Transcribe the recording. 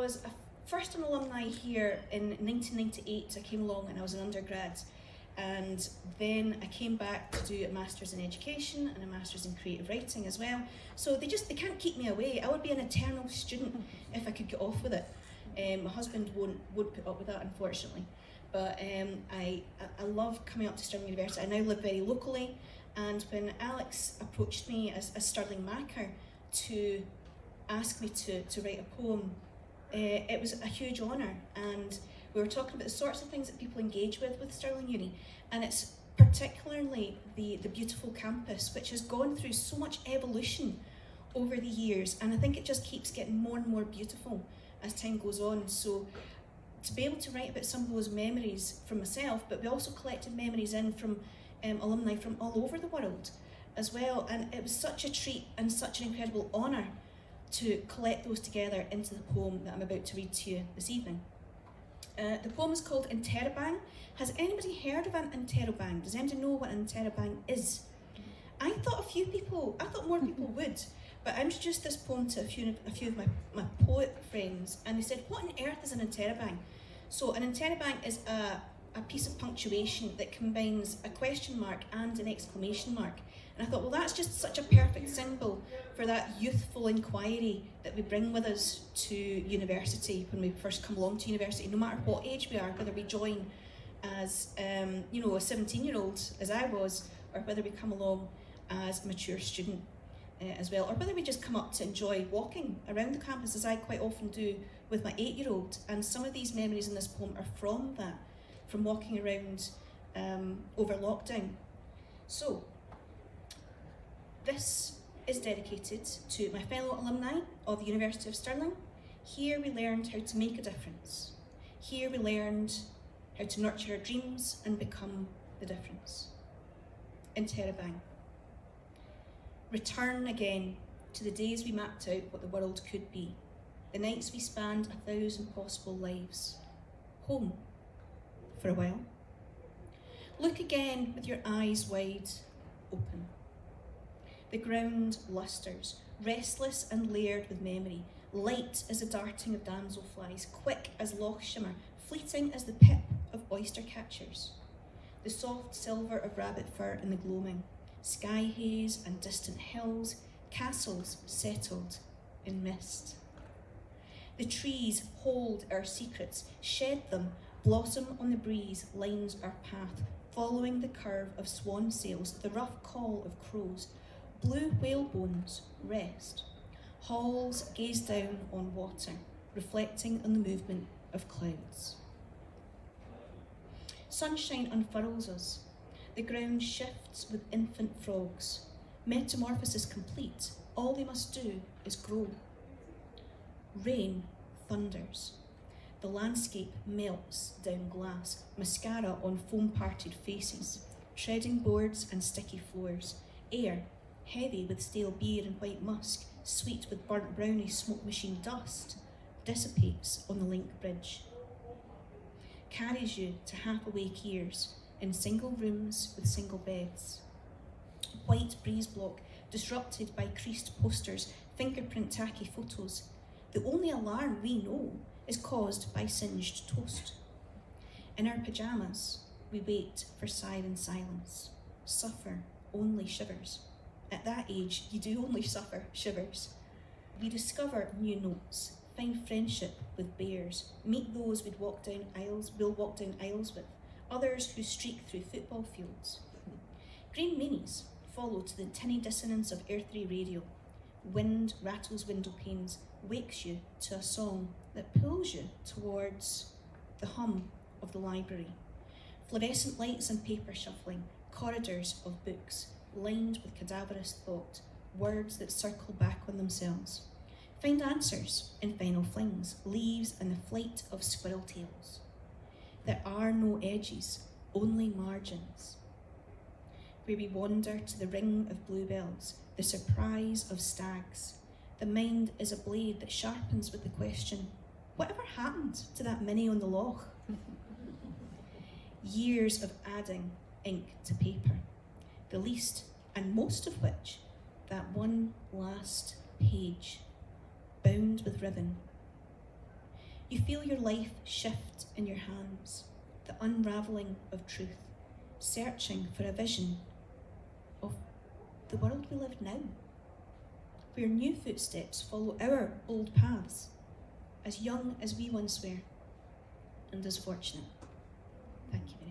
was first an alumni here in 1998. I came along and I was an undergrad, and then I came back to do a Masters in Education and a Masters in Creative Writing as well. So they can't keep me away. I would be an eternal student if I could get off with it. My husband won't put up with that, unfortunately. But I love coming up to Stirling University. I now live very locally, and when Alex approached me as Stirling Makar to ask me to write a poem, it was a huge honour, and we were talking about the sorts of things that people engage with Stirling Uni, and it's particularly the beautiful campus, which has gone through so much evolution over the years, and I think it just keeps getting more and more beautiful as time goes on. So to be able to write about some of those memories from myself, but we also collected memories in from alumni from all over the world as well, and it was such a treat and such an incredible honour to collect those together into the poem that I'm about to read to you this evening. The poem is called Interrobang. Has anybody heard of an Interrobang? Does anybody know what an Interrobang is? I thought more people would, but I introduced this poem to a few of my poet friends, and they said, what on earth is an Interrobang? So an Interrobang is a piece of punctuation that combines a question mark and an exclamation mark. And I thought, well, that's just such a perfect symbol for that youthful inquiry that we bring with us to university when we first come along to university, no matter what age we are, whether we join as a 17-year-old, as I was, or whether we come along as a mature student as well, or whether we just come up to enjoy walking around the campus, as I quite often do with my 8-year-old. And some of these memories in this poem are from that, from walking around over lockdown. So, this is dedicated to my fellow alumni of the University of Stirling. Here we learned how to make a difference. Here we learned how to nurture our dreams and become the difference. Interrobang. Return again to the days we mapped out what the world could be, the nights we spanned 1,000 possible lives. Home, for a while. Look again with your eyes wide open. The ground lusters, restless and layered with memory, light as the darting of damselflies, quick as loch shimmer, fleeting as the pip of oyster catchers. The soft silver of rabbit fur in the gloaming, sky haze and distant hills, castles settled in mist. The trees hold our secrets, shed them, blossom on the breeze lines our path, following the curve of swan sails, the rough call of crows. Blue whalebones rest. Halls gaze down on water, reflecting on the movement of clouds. Sunshine unfurls us. The ground shifts with infant frogs. Metamorphosis complete. All they must do is grow. Rain thunders. The landscape melts down glass, mascara on foam-parted faces, treading boards and sticky floors. Air heavy with stale beer and white musk, sweet with burnt brownie smoke machine dust, dissipates on the link bridge. Carries you to half-awake ears, in single rooms with single beds. White breeze block, disrupted by creased posters, fingerprint tacky photos. The only alarm we know is caused by singed toast. In our pyjamas, we wait for siren silence, suffer only shivers. At that age, you do only suffer shivers. We discover new notes, find friendship with bears, meet those we'll walk down aisles with, others who streak through football fields. Green minis follow to the tinny dissonance of earthly radio. Wind rattles window panes, wakes you to a song that pulls you towards the hum of the library. Fluorescent lights and paper shuffling, corridors of books, lined with cadaverous thought, words that circle back on themselves. Find answers in final flings, leaves and the flight of squirrel tails. There are no edges, only margins. Where we wander to the ring of bluebells, the surprise of stags. The mind is a blade that sharpens with the question, whatever happened to that mini on the loch? Years of adding ink to paper, the least and most of which, that one last page, bound with ribbon. You feel your life shift in your hands, the unravelling of truth, searching for a vision of the world we live now, where new footsteps follow our old paths, as young as we once were, and as fortunate. Thank you.